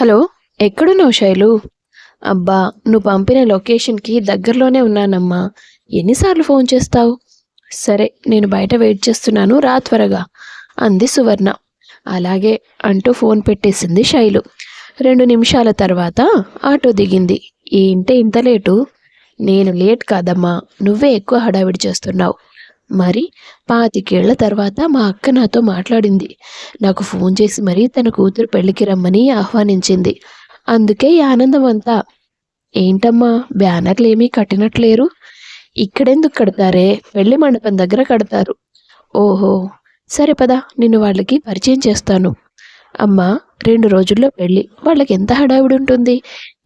Hello, ఎక్కడున్నావు శైలు? అబ్బా, నువ్వు పంపిన లొకేషన్కి దగ్గరలోనే ఉన్నానమ్మా. ఎన్నిసార్లు ఫోన్ చేస్తావు? సరే, నేను బయట వెయిట్ చేస్తున్నాను, రా త్వరగా అంది సువర్ణ. అలాగే అంటూ ఫోన్ పెట్టేసింది శైలు. 2 నిమిషాల తర్వాత ఆటో దిగింది. ఏంటి ఇంత లేటు? నేను లేట్ కాదమ్మా, నువ్వే ఎక్కువ హడావిడి చేస్తున్నావు. మరి 25 ఏళ్ల తర్వాత మా అక్క నాతో మాట్లాడింది. నాకు ఫోన్ చేసి మరీ తన కూతురు పెళ్లికి రమ్మని ఆహ్వానించింది. అందుకే ఈ ఆనందం అంతా. ఏంటమ్మా, బ్యానర్లు ఏమీ కట్టినట్లేరు? ఇక్కడెందుకు కడతారే, పెళ్లి మండపం దగ్గర కడతారు. ఓహో, సరే పద, నిన్ను వాళ్ళకి పరిచయం చేస్తాను. అమ్మా, 2 రోజుల్లో పెళ్ళి, వాళ్ళకి ఎంత హడావిడి ఉంటుంది.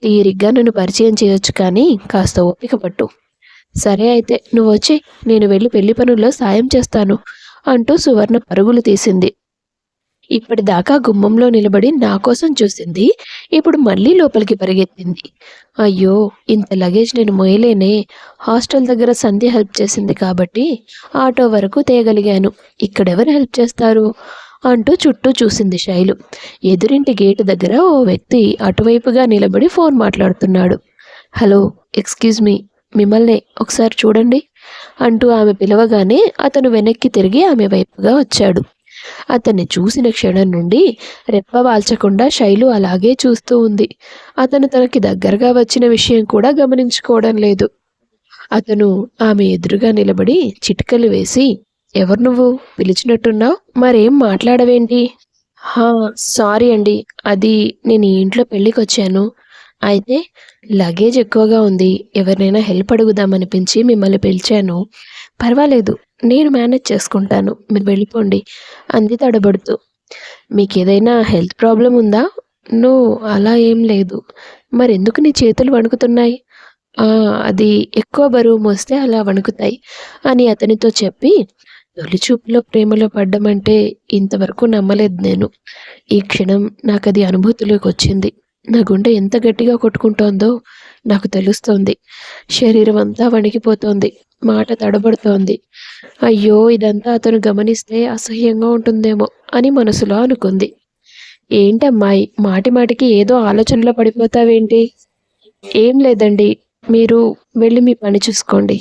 తీరిగ్గా నన్ను పరిచయం చేయొచ్చు, కానీ కాస్త ఓపిక పట్టు. సరే అయితే నువ్వు వచ్చి, నేను వెళ్ళి పెళ్లి పనుల్లో సాయం చేస్తాను అంటూ సువర్ణ పరుగులు తీసింది. ఇప్పటిదాకా గుమ్మంలో నిలబడి నా కోసం చూసింది, ఇప్పుడు మళ్ళీ లోపలికి పరిగెత్తింది. అయ్యో, ఇంత లగేజ్ నేను మోయలేనే. హాస్టల్ దగ్గర సంధ్య హెల్ప్ చేసింది కాబట్టి ఆటో వరకు తేగలిగాను. ఇక్కడెవరు హెల్ప్ చేస్తారు అంటూ చుట్టూ చూసింది శైలు. ఎదురింటి గేటు దగ్గర ఓ వ్యక్తి అటువైపుగా నిలబడి ఫోన్ మాట్లాడుతున్నాడు. హలో, ఎక్స్క్యూజ్ మీ, మిమ్మల్నే ఒకసారి చూడండి అంటూ ఆమె పిలవగానే అతను వెనక్కి తిరిగి ఆమె వైపుగా వచ్చాడు. అతన్ని చూసిన క్షణం నుండి రెప్పవాల్చకుండా శైలు అలాగే చూస్తూ ఉంది. అతను తనకి దగ్గరగా వచ్చిన విషయం కూడా గమనించుకోవడం లేదు. అతను ఆమె ఎదురుగా నిలబడి చిటికలు వేసి, ఎవరు నువ్వు? పిలిచినట్టున్నావు, మరేం మాట్లాడవేంటి? హా, సారీ అండి, అది నేను ఈ ఇంట్లో పెళ్ళికి వచ్చాను. అయితే లగేజ్ ఎక్కువగా ఉంది, ఎవరినైనా హెల్ప్ అడుగుదామనిపించి మిమ్మల్ని పిలిచాను. పర్వాలేదు, నేను మేనేజ్ చేసుకుంటాను, మీరు వెళ్ళిపోండి అంది తడబడుతూ. మీకేదైనా హెల్త్ ప్రాబ్లం ఉందా? నో, అలా ఏం లేదు. మరెందుకు నీ చేతులు వణుకుతున్నాయి? అది ఎక్కువ బరువు మోస్తే అలా వణుకుతాయి అని అతనితో చెప్పి, తొలి చూపులో ప్రేమలో పడ్డమంటే ఇంతవరకు నమ్మలేదు నేను. ఈ క్షణం నాకది అనుభూతిలోకి వచ్చింది. నా గుండె ఎంత గట్టిగా కొట్టుకుంటోందో నాకు తెలుస్తోంది. శరీరం అంతా వణికిపోతోంది, మాట తడబడుతోంది. అయ్యో, ఇదంతా అతను గమనిస్తే అసహ్యంగా ఉంటుందేమో అని మనసులో అనుకుంది. ఏంటమ్మాయి, మాటి మాటికి ఏదో ఆలోచనలో పడిపోతావేంటి? ఏం లేదండి, మీరు వెళ్ళి మీ పని చూసుకోండి.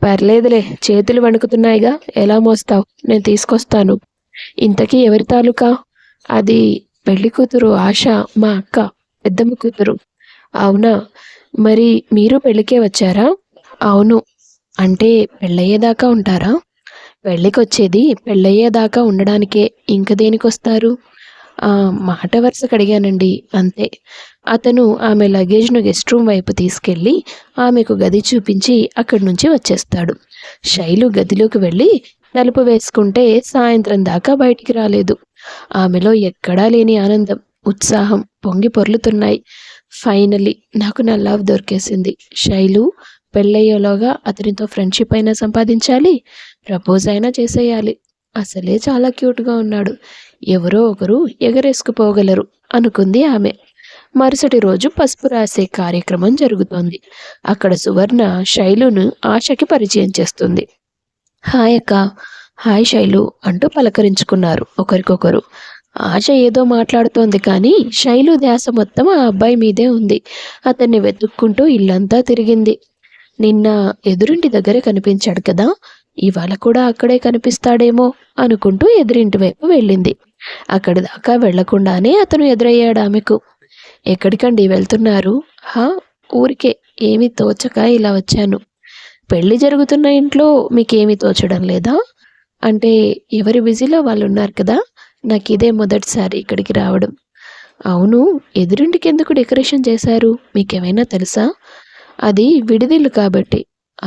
పర్లేదులే, చేతులు వణుకుతున్నాయిగా, ఎలా మోస్తావు, నేను తీసుకొస్తాను. ఇంతకీ ఎవరి తాలూకా? అది పెళ్లి కూతురు ఆశ, మా అక్క, పెద్దమ్మ కూతురు. అవునా, మరి మీరు పెళ్ళికే వచ్చారా? అవును. అంటే పెళ్ళయ్యేదాకా ఉంటారా? పెళ్ళికొచ్చేది పెళ్ళయ్యేదాకా ఉండడానికే, ఇంక దేనికొస్తారు? మాట వరుసకు అడిగానండి, అంతే. అతను ఆమె లగేజ్ను గెస్ట్ రూమ్ వైపు తీసుకెళ్ళి ఆమెకు గది చూపించి అక్కడి నుంచి వచ్చేస్తాడు. శైలు గదిలోకి వెళ్ళి తలుపు వేసుకుంటే సాయంత్రం దాకా బయటికి రాలేదు. ఆమెలో ఎక్కడా లేని ఆనందం, ఉత్సాహం పొంగి పొర్లుతున్నాయి. ఫైనల్లీ నాకు నా లవ్ దొరికేసింది. శైలు, పెళ్ళయ్యేలోగా అతనితో ఫ్రెండ్షిప్ అయినా సంపాదించాలి, ప్రపోజ్ అయినా చేసేయాలి. అసలే చాలా క్యూట్గా ఉన్నాడు, ఎవరో ఒకరు ఎగరేసుకుపోగలరు అనుకుంది ఆమె. మరుసటి రోజు పసుపు రాసే కార్యక్రమం జరుగుతోంది. అక్కడ సువర్ణ శైలును ఆశకి పరిచయం చేస్తుంది. హాయ్ అక్క. హాయ్ శైలు అంటూ పలకరించుకున్నారు ఒకరికొకరు. ఆశ ఏదో మాట్లాడుతోంది, కానీ శైలు ధ్యాస మొత్తం ఆ అబ్బాయి మీదే ఉంది. అతన్ని వెతుక్కుంటూ ఇల్లంతా తిరిగింది. నిన్న ఎదురింటి దగ్గరే కనిపించాడు కదా, ఇవాళ కూడా అక్కడే కనిపిస్తాడేమో అనుకుంటూ ఎదురింటి వైపు వెళ్ళింది. అక్కడి దాకా వెళ్లకుండానే అతను ఎదురయ్యాడు ఆమెకు. ఎక్కడికండి వెళ్తున్నారు? హా, ఊరికే, ఏమీ తోచక ఇలా వచ్చాను. పెళ్లి జరుగుతున్న ఇంట్లో మీకేమీ తోచడం లేదా? అంటే ఎవరి బిజీలో వాళ్ళు ఉన్నారు కదా, నాకు ఇదే మొదటిసారి ఇక్కడికి రావడం. అవును, ఎదురింటికి ఎందుకు డెకరేషన్ చేశారు, మీకేమైనా తెలుసా? అది విడిదిల్లు కాబట్టి.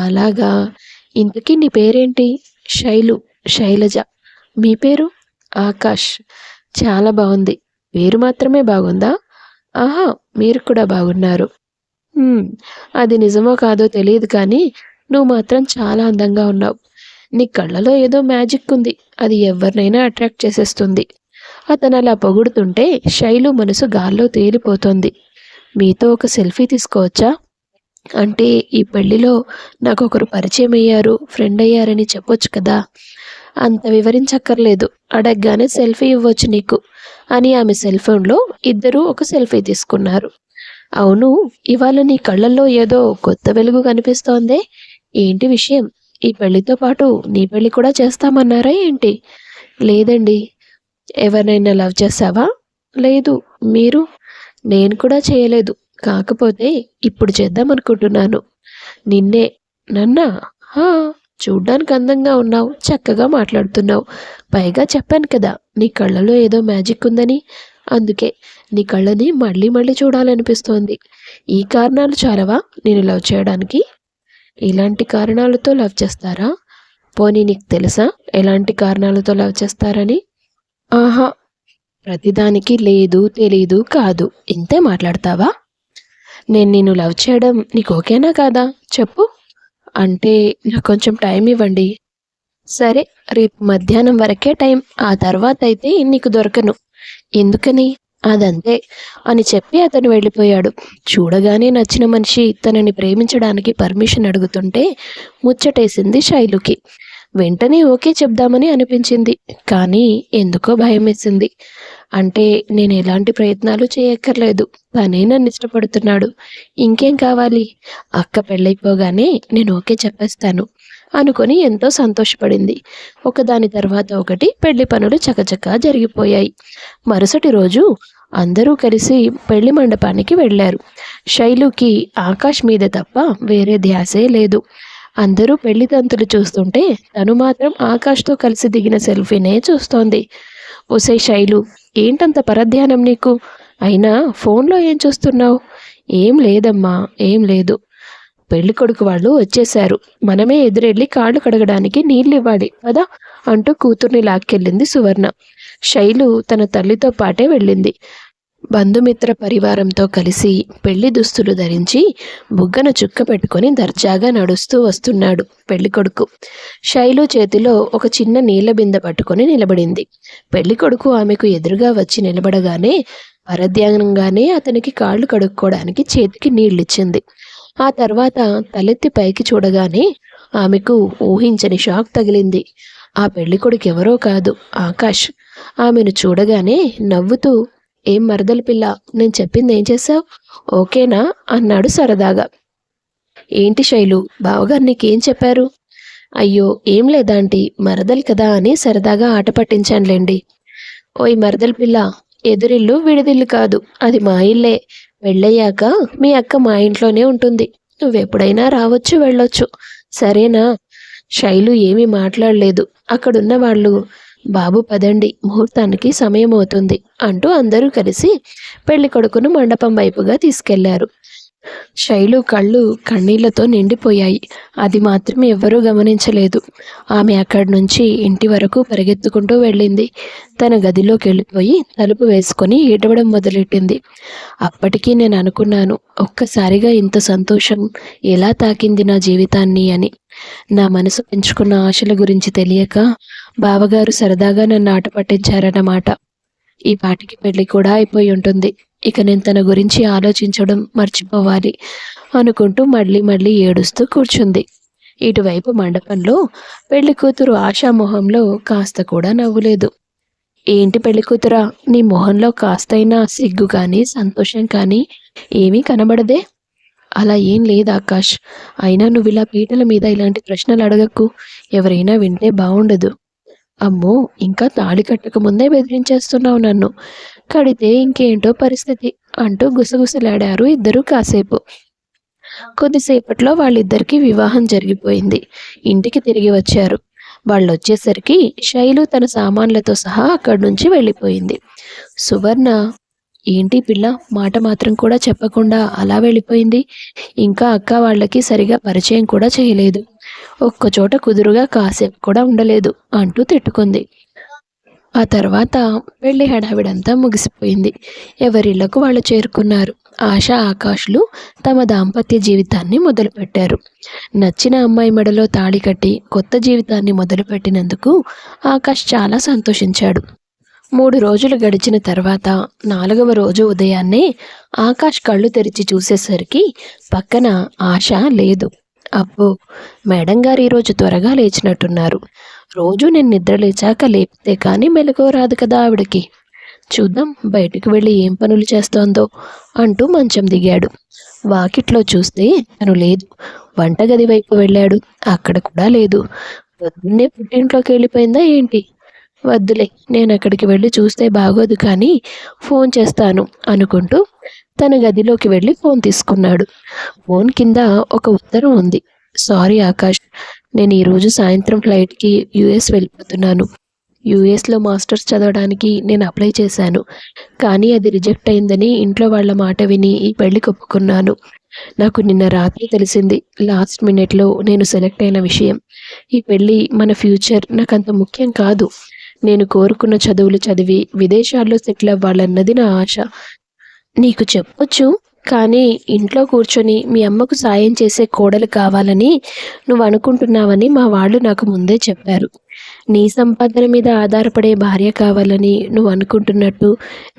అలాగా, ఇంతకీ నీ పేరేంటి? శైలు, శైలజ. మీ పేరు? ఆకాష్. చాలా బాగుంది. పేరు మాత్రమే బాగుందా? ఆహా, మీరు కూడా బాగున్నారు. అది నిజమో కాదో తెలియదు, కానీ నువ్వు మాత్రం చాలా అందంగా ఉన్నావు. నీ కళ్ళలో ఏదో మ్యాజిక్ ఉంది, అది ఎవరినైనా అట్రాక్ట్ చేసేస్తుంది. అతను అలా పొగుడుతుంటే శైలు మనసు గాల్లో తేలిపోతోంది. మీతో ఒక సెల్ఫీ తీసుకోవచ్చా? అంటే ఈ పెళ్లిలో నాకు ఒకరు పరిచయం అయ్యారు, ఫ్రెండ్ అయ్యారని చెప్పొచ్చు కదా. అంత వివరించక్కర్లేదు, అడగగానే సెల్ఫీ ఇవ్వచ్చు నీకు అని ఆమె సెల్ ఫోన్లో ఇద్దరూ ఒక సెల్ఫీ తీసుకున్నారు. అవును, ఇవాళ నీ కళ్ళల్లో ఏదో కొత్త వెలుగు కనిపిస్తోందే, ఏంటి విషయం? ఈ పెళ్లితో పాటు నీ పెళ్లి కూడా చేస్తామన్నారా ఏంటి? లేదండి. ఎవరినైనా లవ్ చేసావా? లేదు. మీరు? నేను కూడా చేయలేదు. కాకపోతే ఇప్పుడు చేద్దామనుకుంటున్నాను. నిన్నే. నన్నా? హా, చూడ్డానికి అందంగా ఉన్నావు, చక్కగా మాట్లాడుతున్నావు. పైగా చెప్పాను కదా నీ కళ్ళలో ఏదో మ్యాజిక్ ఉందని. అందుకే నీ కళ్ళని మళ్ళీ మళ్ళీ చూడాలనిపిస్తోంది. ఈ కారణాలు చాలవా నేను లవ్ చేయడానికి? ఇలాంటి కారణాలతో లవ్ చేస్తారా? పోనీ నీకు తెలుసా ఎలాంటి కారణాలతో లవ్ చేస్తారని? ఆహా, ప్రతిదానికి లేదు, తెలీదు, కాదు ఇంతే మాట్లాడతావా? నేను నిన్ను లవ్ చేయడం నీకు ఓకేనా కాదా చెప్పు. అంటే నాకు కొంచెం టైం ఇవ్వండి. సరే, రేపు మధ్యాహ్నం వరకే టైం. ఆ తర్వాత అయితే నీకు దొరకను. ఎందుకని? అదంతే అని చెప్పి అతను వెళ్ళిపోయాడు. చూడగానే నచ్చిన మనిషి తనని ప్రేమించడానికి పర్మిషన్ అడుగుతుంటే ముచ్చటేసింది శైలుకి. వెంటనే ఓకే చెప్దామని అనిపించింది. కానీ ఎందుకో భయం వేసింది. అంటే నేను ఎలాంటి ప్రయత్నాలు చేయక్కర్లేదు, తనే నన్ను ఇష్టపడుతున్నాడు. ఇంకేం కావాలి? అక్క పెళ్ళైపోగానే నేను ఓకే చెప్పేస్తాను అనుకొని ఎంతో సంతోషపడింది. ఒకదాని తర్వాత ఒకటి పెళ్లి పనులు చకచకా జరిగిపోయాయి. మరుసటి రోజు అందరూ కలిసి పెళ్లి మండపానికి వెళ్ళారు. శైలుకి ఆకాష్ మీద తప్ప వేరే ధ్యాసే లేదు. అందరూ పెళ్లి తంతులు చూస్తుంటే తను మాత్రం ఆకాష్తో కలిసి దిగిన సెల్ఫీనే చూస్తోంది. ఒసే శైలు, ఏంటంత పరధ్యానం నీకు? అయినా ఫోన్లో ఏం చూస్తున్నావు? ఏం లేదమ్మా, ఏం లేదు. పెళ్లి కొడుకు వాళ్ళు వచ్చేశారు. మనమే ఎదురెళ్ళి కాళ్ళు కడగడానికి నీళ్ళు ఇవ్వాలి కదా అంటూ కూతుర్ని లాక్కెళ్ళింది సువర్ణ. శైలు తన తల్లితో పాటే వెళ్ళింది. బంధుమిత్ర పరివారంతో కలిసి పెళ్లి దుస్తులు ధరించి బుగ్గన చుక్క పెట్టుకొని దర్జాగా నడుస్తూ వస్తున్నాడు పెళ్లికొడుకు. శైలు చేతిలో ఒక చిన్న నీళ్ల బిందె పట్టుకొని నిలబడింది. పెళ్లికొడుకు ఆమెకు ఎదురుగా వచ్చి నిలబడగానే పరధ్యానంగానే అతనికి కాళ్ళు కడుక్కోవడానికి చేతికి నీళ్ళిచ్చింది. ఆ తర్వాత తలెత్తి పైకి చూడగానే ఆమెకు ఊహించని షాక్ తగిలింది. ఆ పెళ్లికొడుకు ఎవరో కాదు, ఆకాష్. ఆమెను చూడగానే నవ్వుతూ, ఏం మరదల పిల్ల, నేను చెప్పింది ఏం చేశావు? ఓకేనా అన్నాడు సరదాగా. ఏంటి శైలు, బావగారు నీకేం చెప్పారు? అయ్యో ఏం లేదాంటీ, మరదలు కదా అని సరదాగా ఆట పట్టించానులేండి. ఓయ్ మరదల పిల్ల, ఎదురిల్లు విడిదిల్లు కాదు, అది మా ఇల్లే. పెళ్ళయ్యాక మీ అక్క మా ఇంట్లోనే ఉంటుంది. నువ్వెప్పుడైనా రావచ్చు, వెళ్ళొచ్చు, సరేనా? శైలు ఏమీ మాట్లాడలేదు. అక్కడున్న వాళ్ళు, బాబు పదండి, ముహూర్తానికి సమయం అవుతుంది అంటూ అందరూ కలిసి పెళ్లి కొడుకును మండపం వైపుగా తీసుకెళ్లారు. శైలు కళ్ళు కన్నీళ్లతో నిండిపోయాయి. అది మాత్రం ఎవ్వరూ గమనించలేదు. ఆమె అక్కడి నుంచి ఇంటి వరకు పరిగెత్తుకుంటూ వెళ్ళింది. తన గదిలోకి వెళ్ళిపోయి తలుపు వేసుకొని ఏడవడం మొదలెట్టింది. అప్పటికీ నేను అనుకున్నాను, ఒక్కసారిగా ఇంత సంతోషం ఎలా తాకింది నా జీవితాన్ని అని. నా మనసు పెంచుకున్న ఆశల గురించి తెలియక బావగారు సరదాగా నన్ను ఆట పట్టించారన్నమాట. ఈ పాటికి పెళ్లి కూడా అయిపోయి ఉంటుంది. ఇక నేను తన గురించి ఆలోచించడం మర్చిపోవాలి అనుకుంటూ మళ్ళీ మళ్ళీ ఏడుస్తూ కూర్చుంది. ఇటువైపు మండపంలో పెళ్లి కూతురు ఆశా మొహంలో కాస్త కూడా నవ్వులేదు. ఏంటి పెళ్లి కూతురా, నీ మొహంలో కాస్తైనా సిగ్గు కానీ సంతోషం కానీ ఏమీ కనబడదే? అలా ఏం లేదు ఆకాష్. అయినా నువ్వు ఇలా పీటల మీద ఇలాంటి ప్రశ్నలు అడగకు, ఎవరైనా వింటే బాగుండదు. అమ్మో, ఇంకా తాళి కట్టక ముందే బెదిరించేస్తున్నావు నన్ను. కడితే ఇంకేంటో పరిస్థితి అంటూ గుసగుసలాడారు ఇద్దరు కాసేపు. కొద్దిసేపట్లో వాళ్ళిద్దరికీ వివాహం జరిగిపోయింది. ఇంటికి తిరిగి వచ్చారు. వాళ్ళు వచ్చేసరికి శైలు తన సామాన్లతో సహా అక్కడి నుంచి వెళ్ళిపోయింది. సువర్ణ, ఏంటి పిల్ల మాట మాత్రం కూడా చెప్పకుండా అలా వెళ్ళిపోయింది? ఇంకా అక్క వాళ్ళకి సరిగా పరిచయం కూడా చేయలేదు. ఒక్కచోట కుదురుగా కాసేపు కూడా ఉండలేదు అంటూ తిట్టుకుంది. ఆ తర్వాత పెళ్లి హడావిడంతా ముగిసిపోయింది. ఎవరిళ్లకు వాళ్ళు చేరుకున్నారు. ఆశ, ఆకాష్లు తమ దాంపత్య జీవితాన్ని మొదలుపెట్టారు. నచ్చిన అమ్మాయి మెడలో తాళి కట్టి కొత్త జీవితాన్ని మొదలుపెట్టినందుకు ఆకాష్ చాలా సంతోషించాడు. 3 రోజులు గడిచిన తర్వాత 4వ రోజు ఉదయాన్నే ఆకాష్ కళ్ళు తెరిచి చూసేసరికి పక్కన ఆశ లేదు. అబ్బో, మేడం గారు ఈరోజు త్వరగా లేచినట్టున్నారు. రోజు నేను నిద్ర లేచాక లేపితే కానీ మెలకువ రాదు కదా ఆవిడకి. చూద్దాం బయటకు వెళ్ళి ఏం పనులు చేస్తోందో అంటూ మంచం దిగాడు. వాకిట్లో చూస్తే తను లేదు. వంటగది వైపు వెళ్ళాడు. అక్కడ కూడా లేదు. పొద్దున్నే పుట్టింట్లోకి వెళ్ళిపోయిందా ఏంటి? వద్దులే, నేను అక్కడికి వెళ్ళి చూస్తే బాగోదు కానీ ఫోన్ చేస్తాను అనుకుంటూ తన గదిలోకి వెళ్ళి ఫోన్ తీసుకున్నాడు. ఫోన్ కింద ఒక ఉత్తరం ఉంది. సారీ ఆకాష్, నేను ఈరోజు సాయంత్రం ఫ్లైట్కి యుఎస్ వెళ్ళిపోతున్నాను. యుఎస్లో మాస్టర్స్ చదవడానికి నేను అప్లై చేశాను, కానీ అది రిజెక్ట్ అయిందని ఇంట్లో వాళ్ళ మాట విని ఈ పెళ్లికి ఒప్పుకున్నాను. నాకు నిన్న రాత్రి తెలిసింది లాస్ట్ మినిట్లో నేను సెలెక్ట్ అయిన విషయం. ఈ పెళ్ళి మన ఫ్యూచర్ నాకంత ముఖ్యం కాదు. నేను కోరుకున్న చదువులు చదివి విదేశాల్లో సెటిల్ అవ్వాలన్నది నా ఆశ. నీకు చెప్పొచ్చు, కానీ ఇంట్లో కూర్చొని మీ అమ్మకు సాయం చేసే కోడలు కావాలని నువ్వు అనుకుంటున్నావని మా వాళ్ళు నాకు ముందే చెప్పారు. నీ సంపాదన మీద ఆధారపడే భార్య కావాలని నువ్వు అనుకుంటున్నట్టు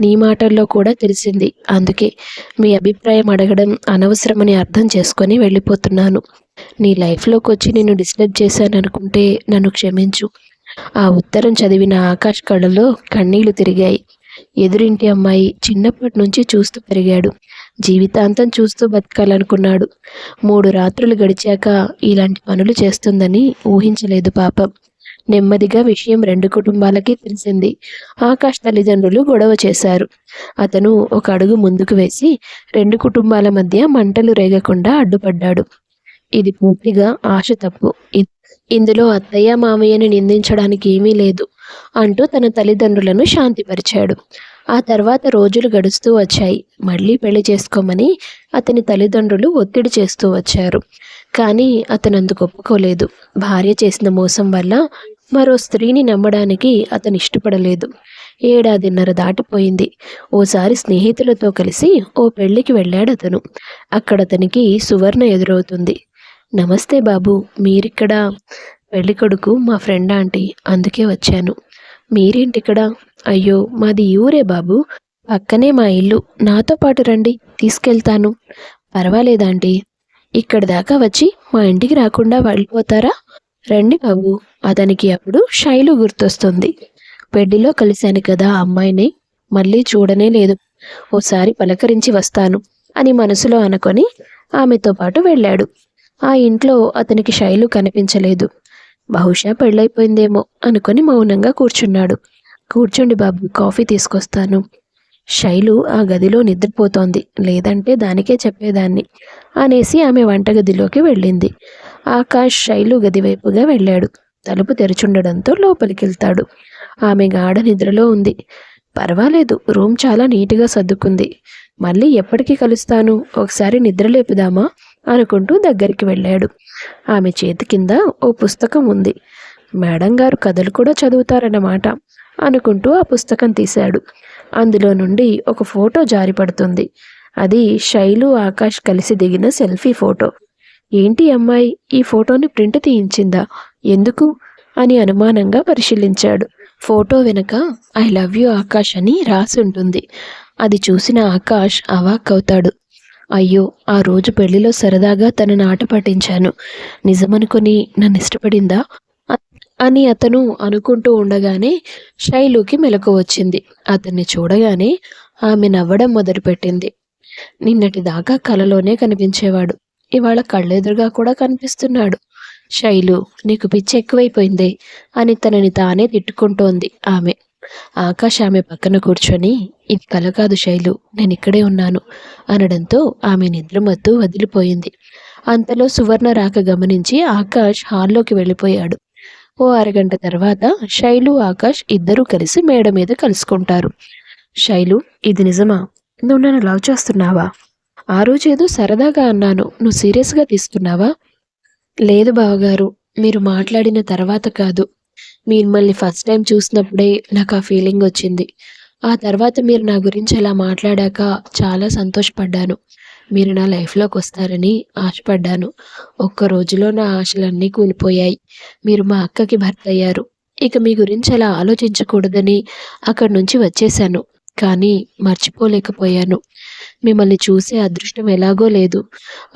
నీ మాటల్లో కూడా తెలిసింది. అందుకే మీ అభిప్రాయం అడగడం అనవసరమని అర్థం చేసుకొని వెళ్ళిపోతున్నాను. నీ లైఫ్లోకి వచ్చి నేను డిస్టర్బ్ చేశాననుకుంటే నన్ను క్షమించు. ఆ ఉత్తరం చదివిన ఆకాష్ కళ్ళలో కన్నీళ్లు తిరిగాయి. ఎదురింటి అమ్మాయి చిన్నప్పటి నుంచి చూస్తూ పెరిగాడు. జీవితాంతం చూస్తూ బతకాలనుకున్నాడు. 3 రాత్రులు గడిచాక ఇలాంటి పనులు చేస్తుందని ఊహించలేదు పాపం. నెమ్మదిగా విషయం 2 కుటుంబాలకి తెలిసింది. ఆకాష్ తల్లిదండ్రులు గొడవ చేశారు. అతను ఒక అడుగు ముందుకు వేసి 2 కుటుంబాల మధ్య మంటలు రేగకుండా అడ్డుపడ్డాడు. ఇది పూర్తిగా ఆశ తప్పు. ఇందులో అత్తయ్య మామయ్యని నిందించడానికి ఏమీ లేదు అంటూ తన తల్లిదండ్రులను శాంతిపరిచాడు. ఆ తర్వాత రోజులు గడుస్తూ వచ్చాయి. మళ్ళీ పెళ్లి చేసుకోమని అతని తల్లిదండ్రులు ఒత్తిడి చేస్తూ వచ్చారు. కానీ అతను అందుకు ఒప్పుకోలేదు. భార్య చేసిన మోసం వల్ల మరో స్త్రీని నమ్మడానికి అతను ఇష్టపడలేదు. 1.5 ఏళ్లు దాటిపోయింది. ఓసారి స్నేహితులతో కలిసి ఓ పెళ్లికి వెళ్ళాడు అతను. అక్కడ అతనికి సువర్ణ ఎదురవుతుంది. నమస్తే బాబు, మీరిక్కడ? పెళ్ళికొడుకు మా ఫ్రెండ్ ఆంటీ, అందుకే వచ్చాను. మీరేంటిక్కడ? అయ్యో, మాది ఈ ఊరే బాబు, పక్కనే మా ఇల్లు. నాతో పాటు రండి, తీసుకెళ్తాను. పర్వాలేదాంటీ, ఇక్కడి దాకా వచ్చి మా ఇంటికి రాకుండా వెళ్ళిపోతారా? రండి బాబు. అతనికి అప్పుడు శైలు గుర్తొస్తుంది. పెళ్లిలో కలిశాను కదా ఆ అమ్మాయిని, మళ్ళీ చూడనే లేదు. ఓసారి పలకరించి వస్తాను అని మనసులో అనుకొని ఆమెతో పాటు వెళ్ళాడు. ఆ ఇంట్లో అతనికి శైలు కనిపించలేదు. బహుశా పెళ్ళైపోయిందేమో అనుకొని మౌనంగా కూర్చున్నాడు. కూర్చోండి బాబు, కాఫీ తీసుకొస్తాను. శైలు ఆ గదిలో నిద్రపోతోంది, లేదంటే దానికే చెప్పేదాన్ని అనేసి ఆమె వంటగదిలోకి వెళ్ళింది. ఆకాష్ శైలు గదివైపుగా వెళ్ళాడు. తలుపు తెరుచుండడంతో లోపలికి వెళ్తాడు. ఆమె గాఢ నిద్రలో ఉంది. పర్వాలేదు, రూమ్ చాలా నీట్గా సర్దుకుంది. మళ్ళీ ఎప్పటికీ కలుస్తాను, ఒకసారి నిద్రలేపుదామా అనుకుంటూ దగ్గరికి వెళ్ళాడు. ఆమె చేతి కింద ఓ పుస్తకం ఉంది. మేడం గారు కథలు కూడా చదువుతారన్నమాట అనుకుంటూ ఆ పుస్తకం తీశాడు. అందులో నుండి ఒక ఫోటో జారిపడుతుంది. అది శైలు ఆకాష్ కలిసి దిగిన సెల్ఫీ ఫోటో. ఏంటి అమ్మాయి ఈ ఫోటోని ప్రింట్ తీయించిందా? ఎందుకు అని అనుమానంగా పరిశీలించాడు. ఫోటో వెనుక ఐ లవ్ యూ ఆకాష్ అని రాసి ఉంటుంది. అది చూసిన ఆకాష్ అవాక్కవుతాడు. అయ్యో, ఆ రోజు పెళ్లిలో సరదాగా తనని ఆట పట్టించాను, నిజమనుకొని నన్ను ఇష్టపడిందా అని అతను అనుకుంటూ ఉండగానే శైలుకి మెలకు వచ్చింది. అతన్ని చూడగానే ఆమె నవ్వడం మొదలుపెట్టింది. నిన్నటి దాకా కలలోనే కనిపించేవాడు, ఇవాళ కళ్ళెదురుగా కూడా కనిపిస్తున్నాడు. శైలు, నీకు పిచ్చి ఎక్కువైపోయిందే అని తనని తానే తిట్టుకుంటోంది ఆమె. ఆకాష్ ఆమె పక్కన కూర్చొని, ఇది కల కాదు శైలు, నేను ఇక్కడే ఉన్నాను అనడంతో ఆమె నిద్రమత్తు వదిలిపోయింది. అంతలో సువర్ణ రాక గమనించి ఆకాష్ హాల్లోకి వెళ్ళిపోయాడు. ఓ అరగంట తర్వాత శైలు ఆకాష్ ఇద్దరూ కలిసి మేడ మీద కలుసుకుంటారు. శైలు, ఇది నిజమా? నువ్వు నన్ను లవ్ చేస్తున్నావా? ఆ రోజు ఏదో సరదాగా అన్నాను, నువ్వు సీరియస్గా తీసుకున్నావా? లేదు బావగారు, మీరు మాట్లాడిన తర్వాత కాదు, మిమ్మల్ని ఫస్ట్ టైం చూసినప్పుడే నాకు ఆ ఫీలింగ్ వచ్చింది. ఆ తర్వాత మీరు నా గురించి అలా మాట్లాడాక చాలా సంతోషపడ్డాను. మీరు నా లైఫ్లోకి వస్తారని ఆశపడ్డాను. ఒక్క రోజులో నా ఆశలన్నీ కూలిపోయాయి. మీరు మా అక్కకి భర్త అయ్యారు. ఇక మీ గురించి అలా ఆలోచించకూడదని అక్కడి నుంచి వచ్చేశాను. కానీ మర్చిపోలేకపోయాను. మిమ్మల్ని చూసే అదృష్టం ఎలాగో లేదు.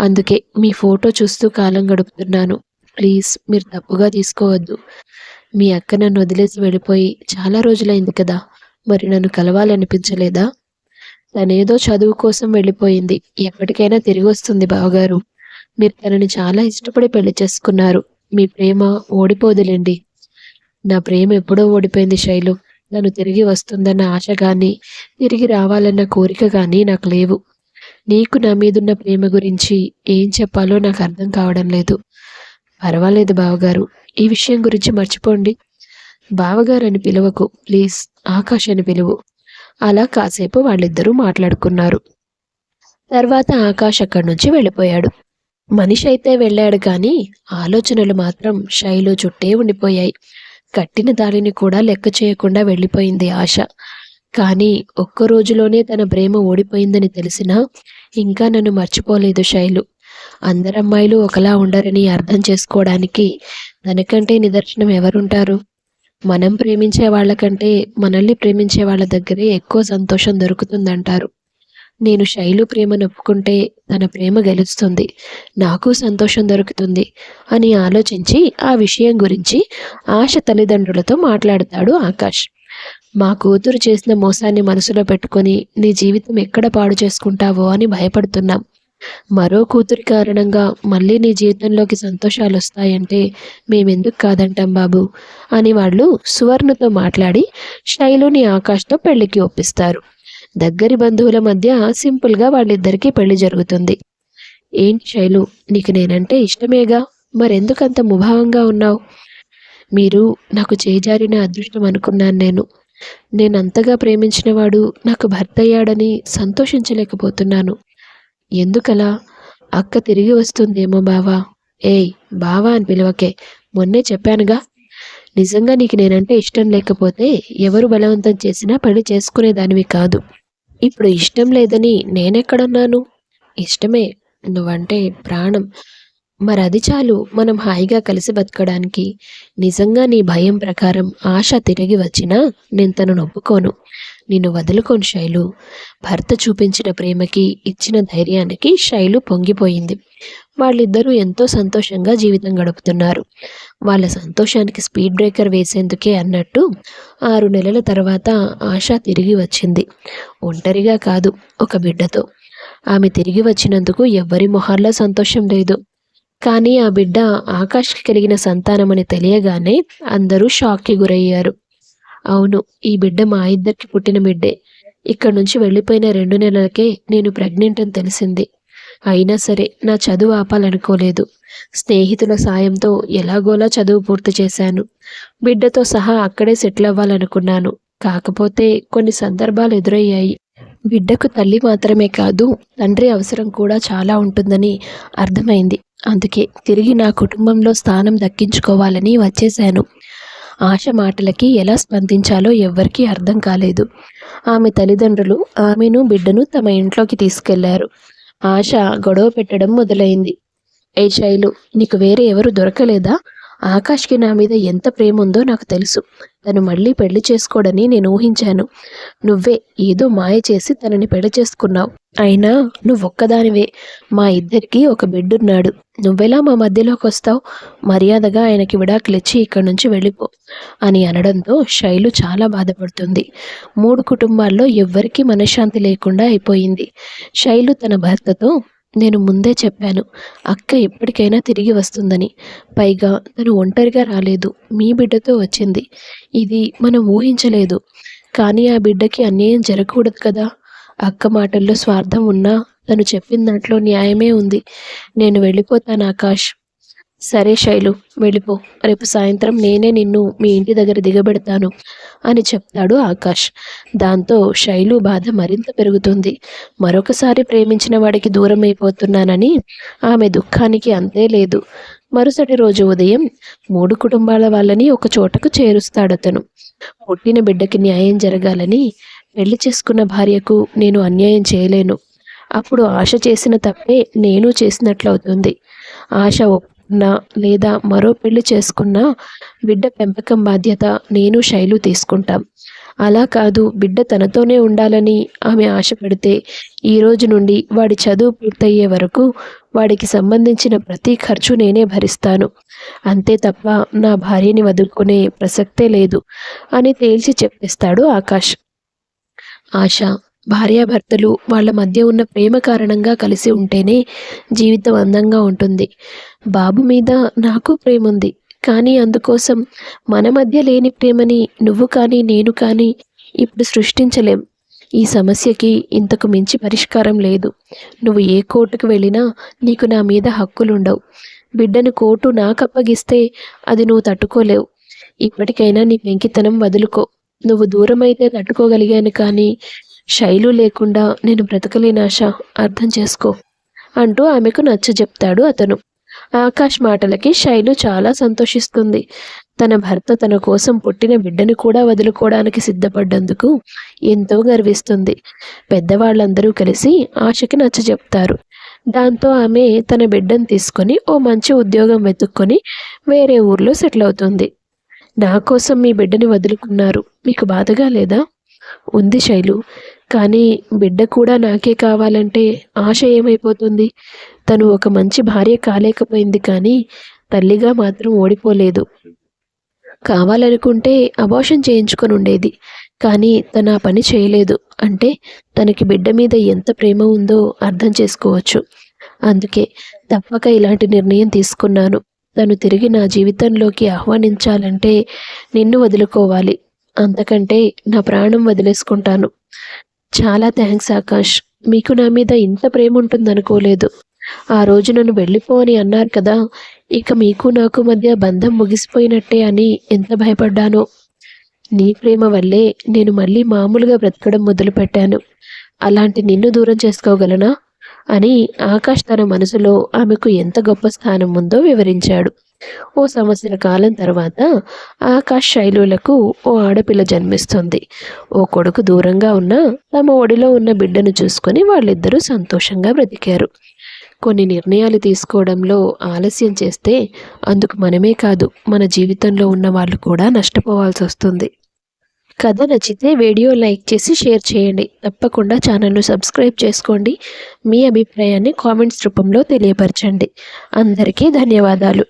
అందుకే మీ ఫోటో చూస్తూ కాలం గడుపుతున్నాను. ప్లీజ్, మీరు తప్పుగా తీసుకోవద్దు. మీ అక్క నన్ను వదిలేసి వెళ్ళిపోయి చాలా రోజులైంది కదా. మరి నన్ను కలవాలనిపించలేదా? తనేదో చదువు కోసం వెళ్ళిపోయింది. ఎప్పటికైనా తిరిగి వస్తుంది బావగారు. మీరు తనని చాలా ఇష్టపడి పెళ్లి చేసుకున్నారు. మీ ప్రేమ ఓడిపోదులేండి. నా ప్రేమ ఎప్పుడో ఓడిపోయింది శైలు. నన్ను తిరిగి వస్తుందన్న ఆశ గాని, తిరిగి రావాలన్న కోరిక గాని నాకు లేవు. నీకు నా మీదున్న ప్రేమ గురించి ఏం చెప్పాలో నాకు అర్థం కావడం లేదు. పర్వాలేదు బావగారు. ఈ విషయం గురించి మర్చిపోండి. బావగారు అని పిలవకు ప్లీజ్. ఆకాష్ అని పిలువు. అలా కాసేపు వాళ్ళిద్దరూ మాట్లాడుకున్నారు. తర్వాత ఆకాష్ అక్కడి నుంచి వెళ్ళిపోయాడు. మనిషి అయితే వెళ్ళాడు కానీ ఆలోచనలు మాత్రం శైలు చుట్టే ఉండిపోయాయి. కట్టిన దారిని కూడా లెక్క చేయకుండా వెళ్ళిపోయింది ఆశ. కానీ ఒక్క రోజులోనే తన ప్రేమ ఓడిపోయిందని తెలిసినా ఇంకా నన్ను మర్చిపోలేదు శైలు. అందరమ్మాయిలు ఒకలా ఉండరని అర్థం చేసుకోవడానికి తనకంటే నిదర్శనం ఎవరుంటారు? మనం ప్రేమించే వాళ్ళకంటే మనల్ని ప్రేమించే వాళ్ళ దగ్గరే ఎక్కువ సంతోషం దొరుకుతుందంటారు. నేను శైలు ప్రేమను ఒప్పుకుంటే తన ప్రేమ గెలుస్తుంది, నాకు సంతోషం దొరుకుతుంది అని ఆలోచించి ఆ విషయం గురించి ఆశ తల్లిదండ్రులతో మాట్లాడతాడు ఆకాష్. మా కూతురు చేసిన మోసాన్ని మనసులో పెట్టుకొని నీ జీవితం ఎక్కడ పాడు చేసుకుంటావో అని భయపడుతున్నాం. మరో కూతురి కారణంగా మళ్ళీ నీ జీవితంలోకి సంతోషాలు వస్తాయంటే మేమెందుకు కాదంటాం బాబు అని వాళ్ళు సువర్ణతో మాట్లాడి శైలుని ఆకాష్తో పెళ్లికి ఒప్పిస్తారు. దగ్గరి బంధువుల మధ్య సింపుల్గా వాళ్ళిద్దరికీ పెళ్లి జరుగుతుంది. ఏంటి శైలు, నీకు నేనంటే ఇష్టమేగా, మరెందుకంత ముభావంగా ఉన్నావు? మీరు నాకు చేజారిన అదృష్టం అనుకున్నాను. నేనంతగా ప్రేమించినవాడు నాకు భర్త అయ్యాడని సంతోషించలేకపోతున్నాను. ఎందుకలా? అక్క తిరిగి వస్తుందేమో బావా. ఏయ్ బావా అని పిలవకే, మొన్నే చెప్పానుగా. నిజంగా నీకు నేనంటే ఇష్టం లేకపోతే ఎవరు బలవంతం చేసినా పెళ్లి చేసుకునేదానివి కాదు. ఇప్పుడు ఇష్టం లేదని నేనెక్కడన్నాను? ఇష్టమే, నువ్వంటే ప్రాణం. మరి అది చాలు మనం హాయిగా కలిసి బతకడానికి. నిజంగా నీ భయం ప్రకారం ఆశ తిరిగి వచ్చినా నేను తనను ఒప్పుకోను. నిన్ను వదులుకోను శైలు. భర్త చూపించిన ప్రేమకి, ఇచ్చిన ధైర్యానికి శైలు పొంగిపోయింది. వాళ్ళిద్దరూ ఎంతో సంతోషంగా జీవితం గడుపుతున్నారు. వాళ్ళ సంతోషానికి స్పీడ్ బ్రేకర్ వేసేందుకే అన్నట్టు 6 నెలల తర్వాత ఆశ తిరిగి వచ్చింది. ఒంటరిగా కాదు, ఒక బిడ్డతో. ఆమె తిరిగి వచ్చినందుకు ఎవ్వరి మొహాల్లో సంతోషం లేదు. కానీ ఆ బిడ్డ ఆకాష్కి కలిగిన సంతానమని తెలియగానే అందరూ షాక్కి గురయ్యారు. అవును, ఈ బిడ్డ మా ఇద్దరికి పుట్టిన బిడ్డే. ఇక్కడి నుంచి వెళ్ళిపోయిన 2 నెలలకే నేను ప్రెగ్నెంట్ అని తెలిసింది. అయినా సరే నా చదువు ఆపాలనుకోలేదు. స్నేహితుల సాయంతో ఎలాగోలా చదువు పూర్తి చేశాను. బిడ్డతో సహా అక్కడే సెటిల్ అవ్వాలనుకున్నాను. కాకపోతే కొన్ని సందర్భాలు ఎదురయ్యాయి. బిడ్డకు తల్లి మాత్రమే కాదు, తండ్రి అవసరం కూడా చాలా ఉంటుందని అర్థమైంది. అందుకే తిరిగి నా కుటుంబంలో స్థానం దక్కించుకోవాలని వచ్చేశాను. ఆశ మాటలకి ఎలా స్పందించాలో ఎవ్వరికీ అర్థం కాలేదు. ఆమె తల్లిదండ్రులు ఆమెను బిడ్డను తమ ఇంట్లోకి తీసుకెళ్లారు. ఆశ గొడవ పెట్టడం మొదలైంది. ఏ శైలు, నీకు వేరే ఎవరు దొరకలేదా? ఆకాష్కి నా మీద ఎంత ప్రేమ ఉందో నాకు తెలుసు. తను మళ్ళీ పెళ్లి చేసుకోడని నేను ఊహించాను. నువ్వే ఏదో మాయ చేసి తనని పెళ్లి చేసుకున్నావు. అయినా నువ్వొక్కదానివే. మా ఇద్దరికి ఒక బిడ్డున్నాడు. నువ్వెలా మా మధ్యలోకి వస్తావు? మర్యాదగా ఆయనకి విడాకులిచ్చి ఇక్కడి నుంచి వెళ్ళిపో అని అనడంతో శైలు చాలా బాధపడుతుంది. 3 కుటుంబాల్లో ఎవ్వరికీ మనశ్శాంతి లేకుండా అయిపోయింది. శైలు తన భర్తతో, నేను ముందే చెప్పాను అక్క ఎప్పటికైనా తిరిగి వస్తుందని. పైగా తను ఒంటరిగా రాలేదు, మీ బిడ్డతో వచ్చింది. ఇది మనం ఊహించలేదు. కానీ ఆ బిడ్డకి అన్యాయం జరగకూడదు కదా. అక్క మాటల్లో స్వార్థం ఉన్నా తను చెప్పిన దాంట్లో న్యాయమే ఉంది. నేను వెళ్ళిపోతాను ఆకాష్. సరే శైలు, వెళ్ళిపో. రేపు సాయంత్రం నేనే నిన్ను మీ ఇంటి దగ్గర దిగబెడతాను అని చెప్తాడు ఆకాష్. దాంతో శైలు బాధ మరింత పెరుగుతుంది. మరొకసారి ప్రేమించిన వాడికి దూరం అయిపోతున్నానని ఆమె దుఃఖానికి అంతే లేదు. మరుసటి రోజు ఉదయం 3 కుటుంబాల వాళ్ళని ఒక చోటకు చేరుస్తాడతను. పుట్టిన బిడ్డకి న్యాయం జరగాలని, పెళ్లి చేసుకున్న భార్యకు నేను అన్యాయం చేయలేను. అప్పుడు ఆశ చేసిన తప్పే నేను చేసినట్లవుతుంది. ఆశ ఒప్పుకున్నా లేదా మరో పెళ్లి చేసుకున్నా బిడ్డ పెంపకం బాధ్యత నేను శైలు తీసుకుంటాం. అలా కాదు, బిడ్డ తనతోనే ఉండాలని ఆమె ఆశపడితే ఈ రోజు నుండి వాడి చదువు పూర్తయ్యే వరకు వాడికి సంబంధించిన ప్రతి ఖర్చు నేనే భరిస్తాను. అంతే తప్ప నా భార్యని వదులుకునే ప్రసక్తే లేదు అని తేల్చి చెప్పేస్తాడు ఆకాష్. ఆశ, భార్యాభర్తలు వాళ్ళ మధ్య ఉన్న ప్రేమ కారణంగా కలిసి ఉంటేనే జీవితం అందంగా ఉంటుంది. బాబు మీద నాకు ప్రేముంది. కానీ అందుకోసం మన మధ్య లేని ప్రేమని నువ్వు కానీ, నేను కానీ ఇప్పుడు సృష్టించలేం. ఈ సమస్యకి ఇంతకు మించి పరిష్కారం లేదు. నువ్వు ఏ కోర్టుకు వెళ్ళినా నీకు నా మీద హక్కులుండవు. బిడ్డను కోర్టు నాకప్పగిస్తే అది నువ్వు తట్టుకోలేవు. ఇప్పటికైనా నీ పెంకితనం వదులుకో. నువ్వు దూరమైతే తట్టుకోగలిగాను కానీ శైలు లేకుండా నేను బ్రతకలేను ఆశ, అర్థం చేసుకో అంటూ ఆమెకు నచ్చజెప్తాడు అతను. ఆకాష్ మాటలకి శైలు చాలా సంతోషిస్తుంది. తన భర్త తన కోసం పుట్టిన బిడ్డను కూడా వదులుకోవడానికి సిద్ధపడ్డందుకు ఎంతో గర్విస్తుంది. పెద్దవాళ్ళందరూ కలిసి ఆశకి నచ్చజెప్తారు. దాంతో ఆమె తన బిడ్డను తీసుకొని ఓ మంచి ఉద్యోగం వెతుక్కొని వేరే ఊర్లో సెటిల్ అవుతుంది. నా కోసం మీ బిడ్డని వదులుకున్నారు, మీకు బాధగా లేదా? ఉంది శైలు, కానీ బిడ్డ కూడా నాకే కావాలంటే ఆశ ఏమైపోతుంది? తను ఒక మంచి భార్య కాలేకపోయింది కానీ తల్లిగా మాత్రం ఓడిపోలేదు. కావాలనుకుంటే అబార్షన్ చేయించుకొని ఉండేది, కానీ తను ఆ పని చేయలేదు అంటే తనకి బిడ్డ మీద ఎంత ప్రేమ ఉందో అర్థం చేసుకోవచ్చు. అందుకే తప్పక ఇలాంటి నిర్ణయం తీసుకున్నాను. తను తిరిగి నా జీవితంలోకి ఆహ్వానించాలంటే నిన్ను వదులుకోవాలి. అంతకంటే నా ప్రాణం వదిలేసుకుంటాను. చాలా థ్యాంక్స్ ఆకాష్. మీకు నా మీద ఇంత ప్రేమ ఉంటుందనుకోలేదు. ఆ రోజు నన్ను వెళ్ళిపో అని అన్నారు కదా, ఇక మీకు నాకు మధ్య బంధం ముగిసిపోయినట్టే అని ఎంత భయపడ్డానో. నీ ప్రేమ వల్లే నేను మళ్ళీ మామూలుగా బ్రతకడం మొదలుపెట్టాను. అలాంటి నిన్ను దూరం చేసుకోగలనా అని ఆకాష్ తన మనసులో ఆమెకు ఎంత గొప్ప స్థానం ఉందో వివరించాడు. ఓ సంవత్సర కాలం తర్వాత ఆకాష్ శైలులకు ఓ ఆడపిల్ల జన్మిస్తుంది. ఓ కొడుకు దూరంగా ఉన్న తమ ఒడిలో ఉన్న బిడ్డను చూసుకొని వాళ్ళిద్దరూ సంతోషంగా బ్రతికారు. కొన్ని నిర్ణయాలు తీసుకోవడంలో ఆలస్యం చేస్తే అందుకు మనమే కాదు, మన జీవితంలో ఉన్న వాళ్ళు కూడా నష్టపోవాల్సి వస్తుంది. కథ నచ్చితే వీడియో లైక్ చేసి షేర్ చేయండి. తప్పకుండా ఛానల్ను సబ్స్క్రైబ్ చేసుకోండి. మీ అభిప్రాయాన్ని కామెంట్స్ రూపంలో తెలియపరచండి. అందరికీ ధన్యవాదాలు.